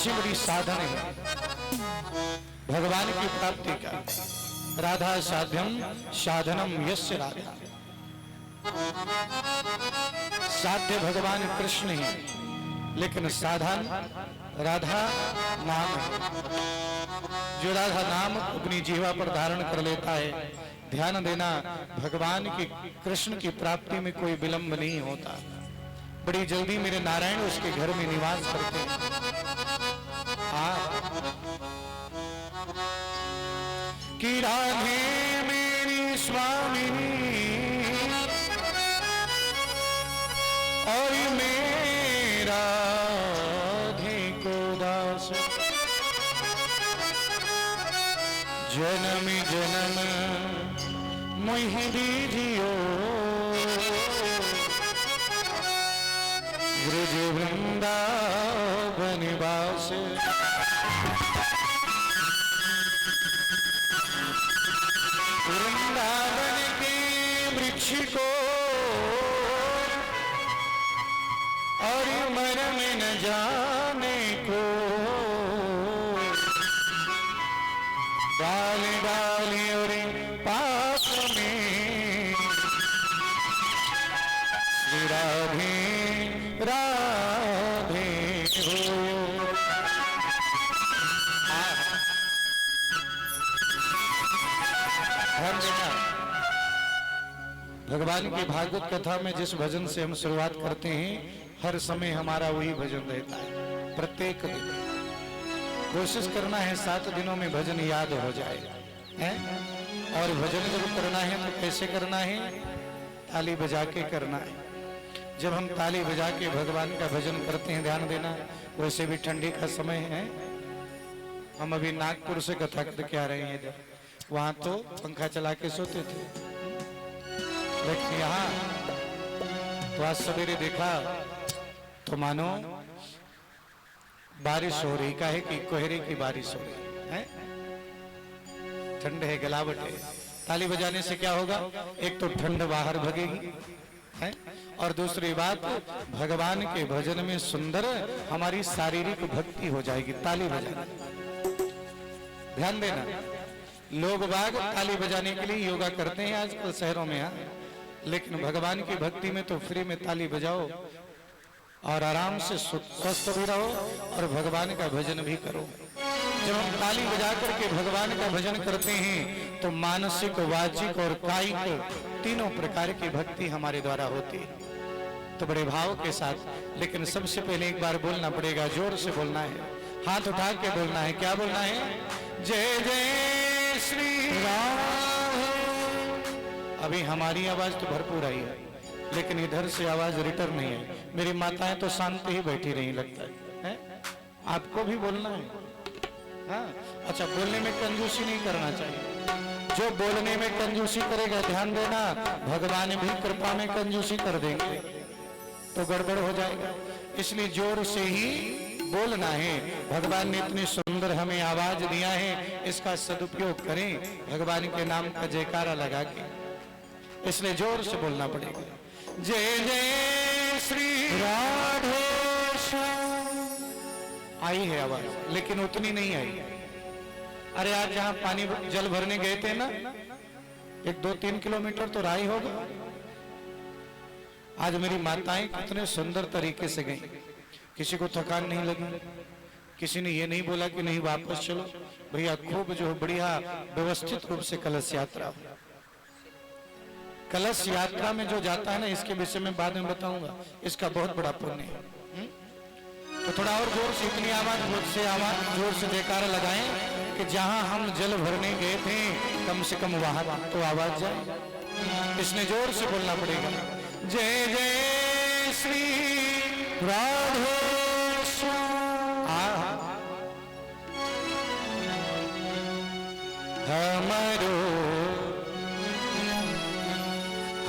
बड़ी साधन है भगवान की प्राप्ति का। राधा साध्यम साधनम यस्य राधा, साध्य भगवान कृष्ण ही, लेकिन साधन राधा नाम है। जो राधा नाम अपनी जीवा पर धारण कर लेता है, ध्यान देना, भगवान की कृष्ण की प्राप्ति में कोई विलंब नहीं होता। बड़ी जल्दी मेरे नारायण उसके घर में निवास करते हैं। कि राधे मेरी स्वामिनी और मेरा राधे को दास, जन्म जन्म मोहि दीजियो ब्रज वृंदावन वास। वृंदावन के वृक्ष को और मन में न जाने को, डाल डाल और पाप में राधे राधे हो। भगवान की भागवत कथा में जिस भजन से हम शुरुआत करते हैं, हर समय हमारा वही भजन रहता है। प्रत्येक दिन कोशिश करना है 7 दिनों में भजन याद हो जाए है? और भजन जब करना है तो कैसे करना है? ताली बजा के करना है। जब हम ताली बजा के भगवान का भजन करते हैं, ध्यान देना, वैसे भी ठंडी का समय है। हम अभी नागपुर से कथा करके आ रहे हैं, इधर वहां तो पंखा चला के सोते थे, लेकिन यहाँ तो आज सवेरे देखा तो मानो बारिश हो रही। का है कि कोहरे की बारिश हो रही है, ठंड है, गलावट है। ताली बजाने से क्या होगा? एक तो ठंड बाहर भगेगी है, और दूसरी बात भगवान के भजन में सुंदर हमारी शारीरिक भक्ति हो जाएगी। ताली बजाना, ध्यान देना, लोग बाग ताली बजाने के लिए योगा करते हैं आजकल शहरों में, लेकिन भगवान की भक्ति में तो फ्री में ताली बजाओ और आराम से स्वस्थ भी रहो और भगवान का भजन भी करो। जब हम ताली बजा करके भगवान का भजन करते हैं तो मानसिक, वाचिक और कायिक तीनों प्रकार की भक्ति हमारे द्वारा होती है, तो बड़े भाव के साथ। लेकिन सबसे पहले एक बार बोलना पड़ेगा, जोर से बोलना है, हाथ उठा के बोलना है। क्या बोलना है? जय जय श्री राम। अभी हमारी आवाज तो भरपूर आई है, लेकिन इधर से आवाज रिटर्न नहीं है। मेरी माताएं तो शांत ही बैठी रही लगता है? आपको भी बोलना है? हाँ, अच्छा, बोलने में कंजूसी नहीं करना चाहिए। जो बोलने में कंजूसी करेगा, ध्यान देना, भगवान भी कृपा में कंजूसी कर देंगे तो गड़बड़ हो जाएगा। इसलिए जोर से ही बोलना है। भगवान ने इतनी सुंदर हमें आवाज दिया है, इसका सदुपयोग करें, भगवान के नाम का जयकारा लगा के। इसलिए जोर से बोलना पड़ेगा। जय जय श्री राधे श्याम। आई है आवाज, लेकिन उतनी नहीं आई। अरे आज जहां पानी जल भरने गए थे ना, 1-2-3 किलोमीटर तो राही होगा। आज मेरी माताएं कितने सुंदर तरीके से गई, किसी को थकान नहीं लगी, किसी ने ये नहीं बोला कि नहीं वापस चलो। भैया खूब जो बढ़िया व्यवस्थित रूप से कलश यात्रा। कलश यात्रा में जो जाता है ना, इसके विषय में बाद में बताऊंगा, इसका बहुत बड़ा पुण्य है। तो थोड़ा और जोर से, इतनी आवाज जोर से जयकारा लगाएं कि जहां हम जल भरने गए थे कम से कम वहां तो आवाज जाए। इसने जोर से बोलना पड़ेगा। जय जय श्री राधे श्याम।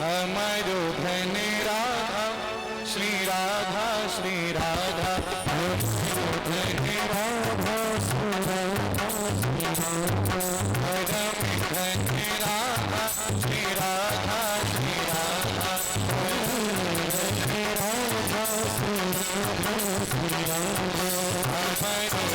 हमारो धन राधा, श्री राधा श्री राधा, धन राधा श्री राधा, धन राधा श्री राधा, श्री राधा, धन राधा श्री राधा, श्री राधा,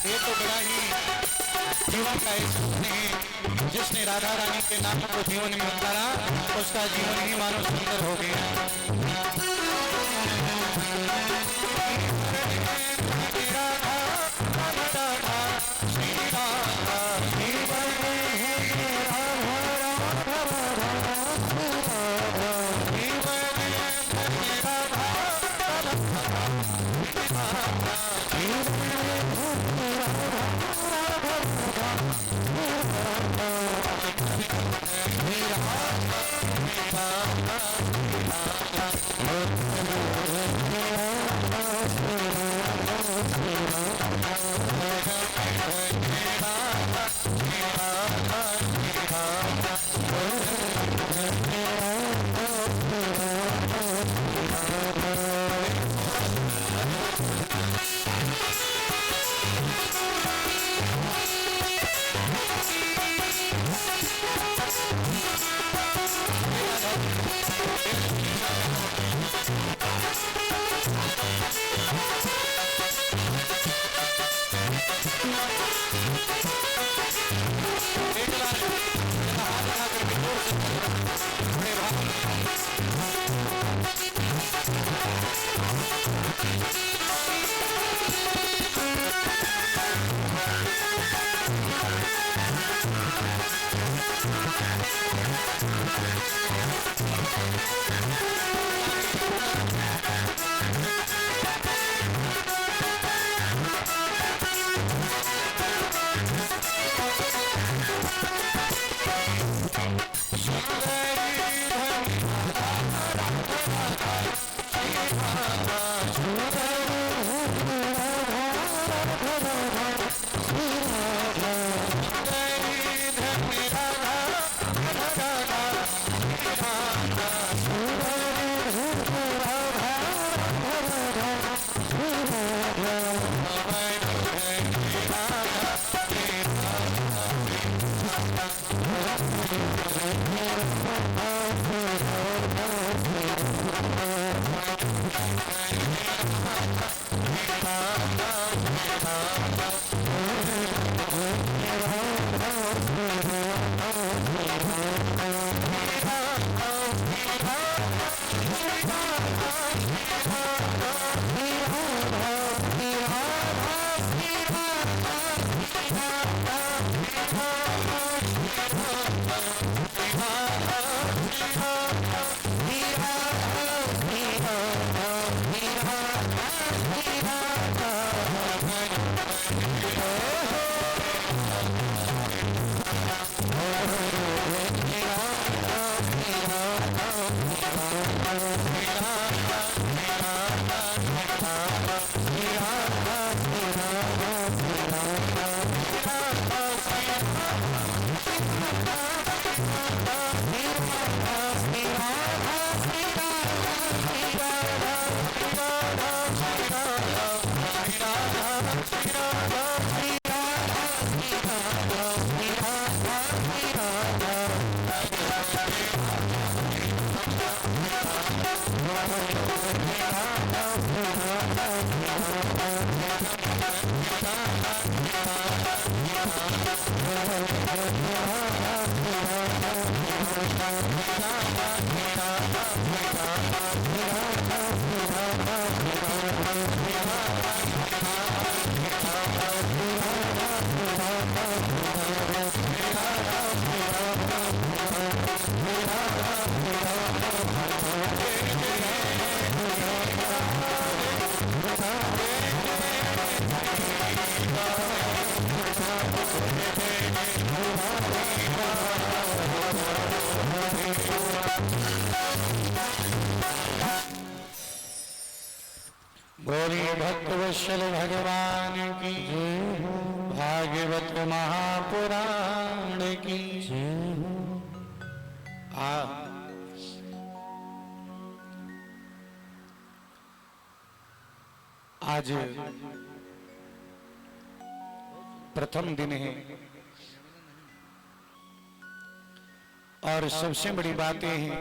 ये तो बड़ा ही जीवन का एक सपने है, जिसने राधा रानी के नाम को जीवन में उतारा उसका जीवन ही मानो सुंदर हो गया। बोलिए भक्तवत्सल भगवान की भागवत महापुराण की आज प्रथम दिन है और सबसे बड़ी बात यह है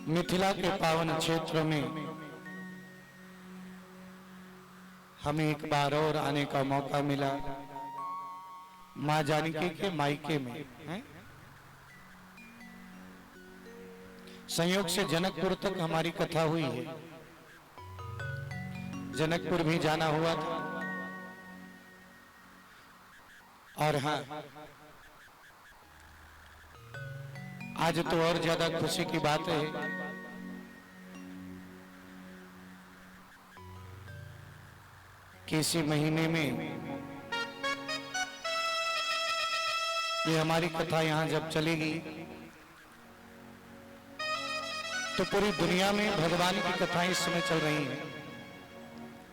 मिथिला के पावन क्षेत्र में हमें एक बार और आने का मौका मिला। मां जानकी के मायके में है? संयोग से जनकपुर तक हमारी कथा हुई है। जनकपुर भी जाना हुआ था। और हाँ, आज तो और ज्यादा खुशी की बात है कि इसी महीने में ये हमारी कथा यहां जब चलेगी तो पूरी दुनिया में भगवान की कथाएं इस समय चल रही हैं।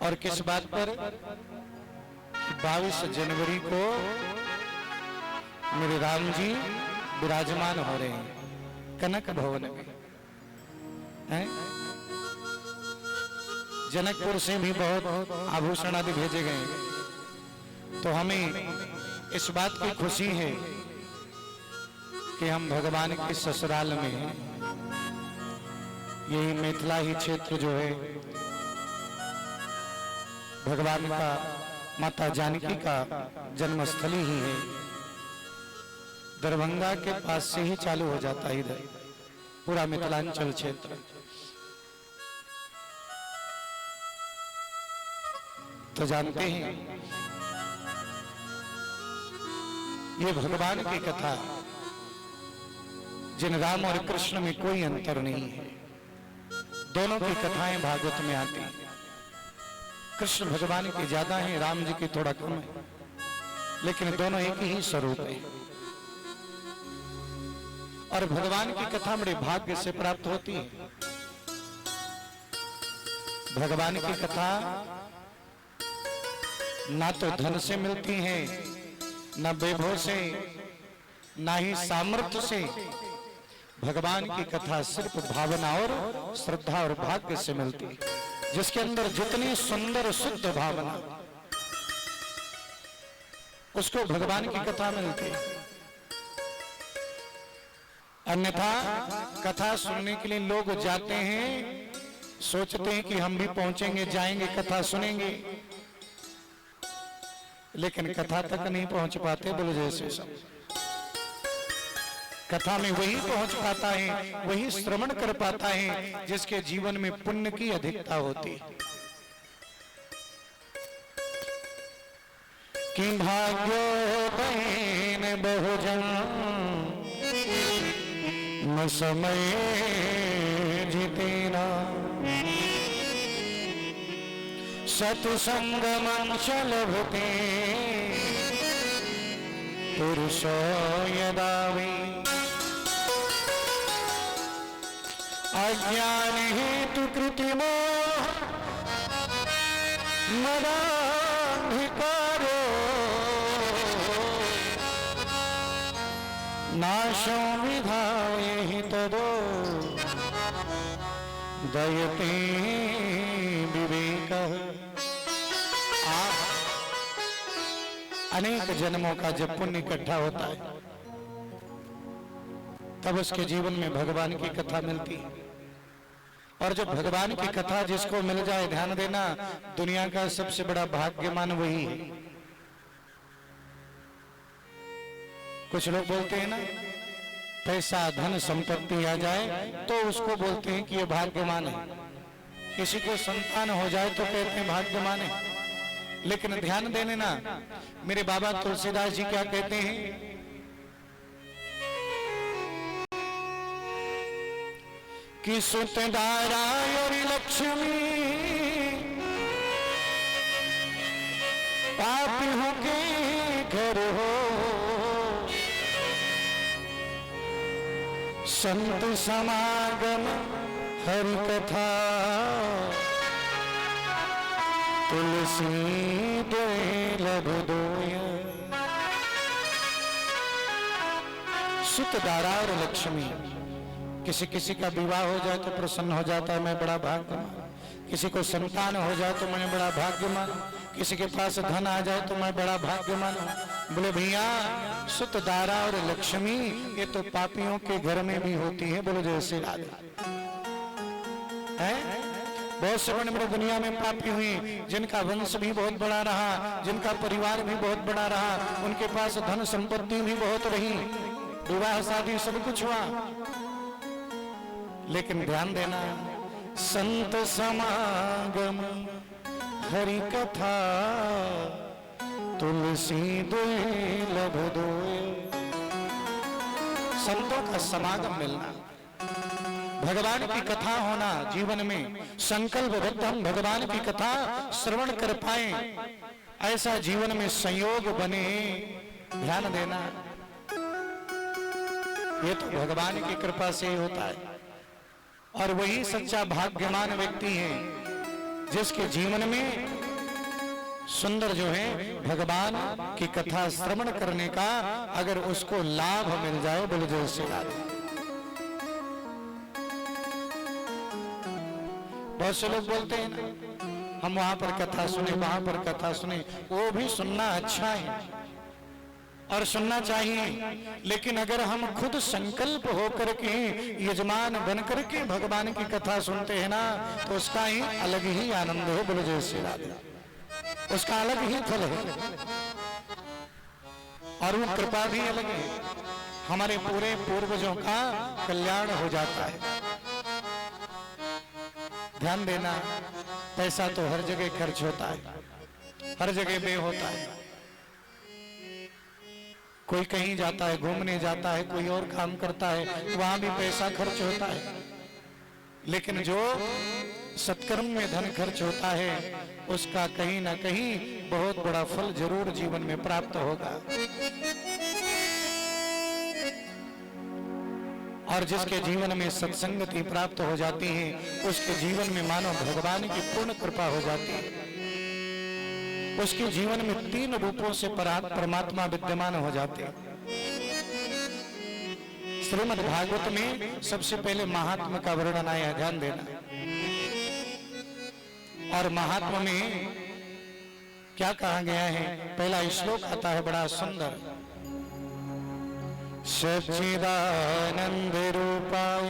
और किस बात पर? 22 जनवरी को मेरे राम जी विराजमान हो रहे हैं कनक भवन में, हैं? जनकपुर से भी बहुत आभूषण आदि भेजे गए हैं। तो हमें इस बात की खुशी है कि हम भगवान के ससुराल में हैं। यही मिथिला ही क्षेत्र जो है भगवान का, माता जानकी का जन्मस्थली ही है। दरभंगा के पास से ही चालू हो जाता है इधर पूरा मिथिलांचल क्षेत्र। तो जानते हैं ये भगवान की कथा, जिन राम और कृष्ण में कोई अंतर नहीं है, दोनों की कथाएं भागवत में आती हैं। कृष्ण भगवान की ज्यादा है, राम जी की थोड़ा कम है, लेकिन दोनों एक ही स्वरूप है। और भगवान की कथा बड़े भाग्य से प्राप्त होती है। भगवान की कथा ना तो धन से मिलती है, ना वैभव से, ना ही सामर्थ्य से। भगवान की कथा सिर्फ भावना और श्रद्धा और भाग्य से मिलती है। जिसके अंदर जितनी सुंदर शुद्ध भावना, उसको भगवान की कथा मिलती है। अन्यथा कथा सुनने के लिए लोग जाते हैं, सोचते हैं कि हम भी पहुंचेंगे, जाएंगे, कथा सुनेंगे, लेकिन कथा तक नहीं पहुंच पाते। बोलो जैसे सब कथा में वही पहुंच पाता है, वही श्रवण कर पाता है जिसके जीवन में पुण्य की अधिकता होती है। कि भाग्यो बहन बहुजन न समय जितेना, सत्संगमं लभते पुरुषो यदा वै। अज्ञान हेतु कृत्रिमो मदान्धिकारो, नाशो विधाय तदो दयते विवेकः। अनेक जन्मों का जब पुण्य इकट्ठा होता है तब उसके जीवन में भगवान की कथा मिलती है। और जब भगवान की कथा जिसको मिल जाए, ध्यान देना, दुनिया का सबसे बड़ा भाग्यमान वही है। कुछ लोग बोलते हैं ना, पैसा धन संपत्ति आ जाए तो उसको बोलते हैं कि ये भाग्यमान है। किसी को संतान हो जाए तो कहते हैं भाग्यमान है। लेकिन ध्यान देने ना, मेरे बाबा तुलसीदास जी क्या कहते हैं कि सुत दारा और लक्ष्मी पापियों के घर हो, संत समागम हरि कथा तुलसी दे लभ दोय। सुत दारा और लक्ष्मी, किसी किसी का विवाह हो जाए तो प्रसन्न हो जाता है, मैं बड़ा भाग्यवान। किसी को संतान हो जाए तो मैं बड़ा भाग्यवान। किसी के पास धन आ जाए तो मैं बड़ा भाग्यवान हूँ। बोले भैया, सुत दारा और लक्ष्मी ये तो पापियों के घर में भी होती है। बोलो जैसे राधे। है। बहुत से बड़े बड़े दुनिया में पापी हुए, जिनका वंश भी बहुत बड़ा रहा, जिनका परिवार भी बहुत बड़ा रहा, उनके पास धन संपत्ति भी बहुत रही, विवाह शादी सब कुछ हुआ, लेकिन ध्यान देना, संत समागम हरि कथा तुलसी दुर्लभ दोय। संतों का समागम मिलना, भगवान की कथा होना जीवन में, संकल्पबद्ध हम भगवान की कथा श्रवण कर पाए, ऐसा जीवन में संयोग बने, ध्यान देना, ये तो भगवान की कृपा से ही होता है। और वही सच्चा भाग्यवान व्यक्ति है जिसके जीवन में सुंदर जो है भगवान की कथा श्रवण करने का अगर उसको लाभ मिल जाए, बोले जय श्री राधे। बहुत से लोग बोलते हैं ना, हम वहां पर कथा सुने, वहां पर कथा सुने, वो भी सुनना अच्छा है और सुनना चाहिए, लेकिन अगर हम खुद संकल्प होकर के यजमान बनकर के भगवान की कथा सुनते हैं ना, तो उसका ही अलग ही आनंद है, बोलो जय श्री राधे, उसका अलग ही फल है और वो कृपा भी अलग है, हमारे पूरे पूर्वजों का कल्याण हो जाता है। ध्यान देना, पैसा तो हर जगह खर्च होता है, हर जगह बे होता है, कोई कहीं जाता है, घूमने जाता है, कोई और काम करता है, वहां भी पैसा खर्च होता है, लेकिन जो सत्कर्म में धन खर्च होता है उसका कहीं ना कहीं बहुत बड़ा फल जरूर जीवन में प्राप्त होगा। और जिसके जीवन में सत्संगति प्राप्त हो जाती है, उसके जीवन में मानो भगवान की पूर्ण कृपा हो जाती है, उसके जीवन में 3 रूपों से परमात्मा विद्यमान हो जाते हैं। श्रीमद् भागवत में सबसे पहले महात्मा का वर्णन आया, ध्यान देना, और महात्मा में क्या कहा गया है, पहला श्लोक आता है बड़ा सुंदर, सच्चिदानंद रूपाय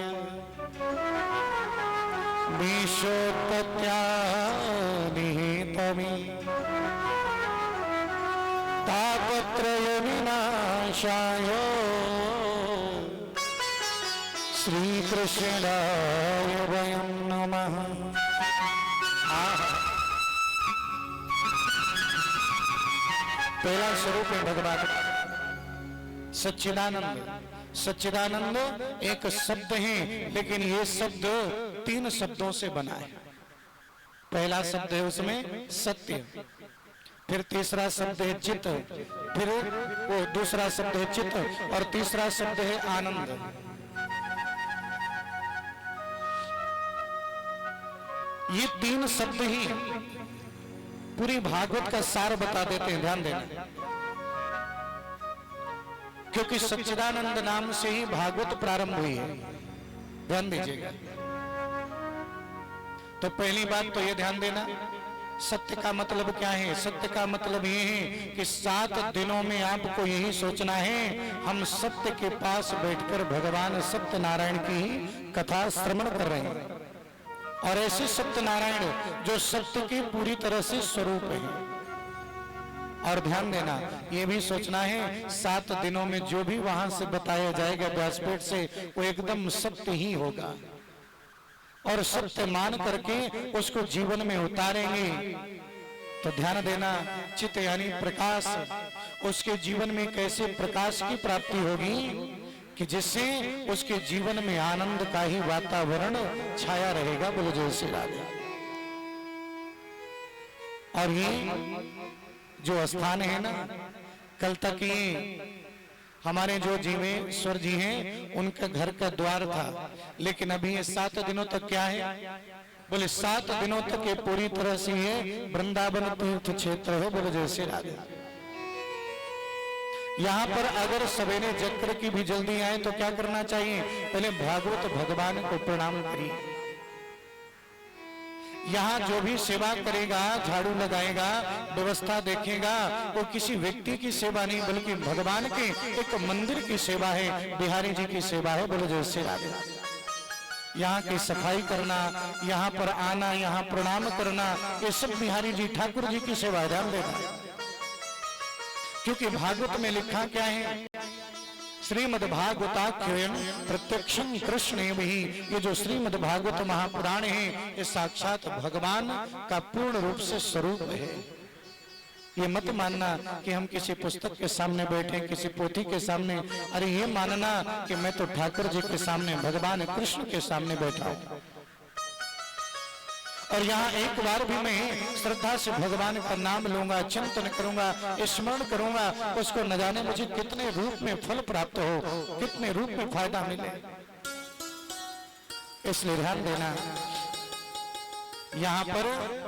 विश्वोत्पत्त्या निहितमे तापत्रय विनाशाय श्री कृष्णाय वयं नमः। पहला स्वरूप है भगवान सच्चिदानंद। सच्चिदानंद एक शब्द है, लेकिन ये शब्द 3 शब्दों से बना है। पहला शब्द है उसमें सत्य, फिर तीसरा शब्द है चित, फिर वो दूसरा शब्द है चित, और तीसरा शब्द है आनंद। ये 3 शब्द ही पूरी भागवत का सार बता देते हैं, ध्यान देना, क्योंकि सच्चिदानंद नाम से ही भागवत प्रारंभ हुई है, ध्यान दीजिएगा। तो पहली बात तो ये ध्यान देना, सत्य का मतलब क्या है? सत्य का मतलब ये है कि 7 दिनों में आपको यही सोचना है, हम सत्य के पास बैठकर भगवान सत्यनारायण की कथा श्रवण कर रहे हैं, और ऐसे सत्यनारायण जो सत्य के पूरी तरह से स्वरूप है। और ध्यान देना, ये भी सोचना है 7 दिनों में जो भी वहां से बताया जाएगा व्यासपीठ से, वो एकदम सत्य ही होगा, और सत्य मान करके उसको जीवन में उतारेंगे। तो ध्यान देना, चित्त यानी प्रकाश, उसके जीवन में कैसे प्रकाश की प्राप्ति होगी कि जिससे उसके जीवन में आनंद का ही वातावरण छाया रहेगा, बोलो जय श्री राधे। और ये जो स्थान है ना, कल तक ये हमारे जो जीवेश्वर जी हैं उनका घर का द्वार था, लेकिन अभी ये 7 दिनों तक क्या है? बोले 7 दिनों तक ये पूरी तरह से ये वृंदावन तीर्थ क्षेत्र है, बोले जय श्री राधे। यहाँ पर अगर सवेरे जक्र की भी जल्दी आए तो क्या करना चाहिए? पहले भागवत भगवान को प्रणाम करिए। यहाँ जो भी सेवा करेगा, झाड़ू लगाएगा, व्यवस्था देखेगा, वो किसी व्यक्ति की सेवा नहीं बल्कि भगवान के एक मंदिर की सेवा है, बिहारी जी की सेवा है, बोलो जय श्री राधे। यहाँ की सफाई करना, यहाँ पर आना, यहाँ प्रणाम करना, ये सब बिहारी जी ठाकुर जी की सेवा ध्यान देना। क्योंकि भागवत में लिखा क्या है, श्रीमद् भागवताख्यम प्रत्यक्षं कृष्ण ही, ये जो श्रीमद् भागवत महापुराण है ये साक्षात भगवान का पूर्ण रूप से स्वरूप है। ये मत मानना कि हम किसी पुस्तक के सामने बैठे, किसी पोथी के सामने, अरे ये मानना कि मैं तो ठाकुर जी के सामने, भगवान कृष्ण के सामने बैठा हूं और यहाँ एक बार भी मैं श्रद्धा से भगवान का नाम लूंगा, चिंतन करूंगा, स्मरण करूंगा, उसको न जाने मुझे कितने रूप में फल प्राप्त हो, कितने रूप में फायदा मिले। इसलिए ध्यान देना, यहाँ पर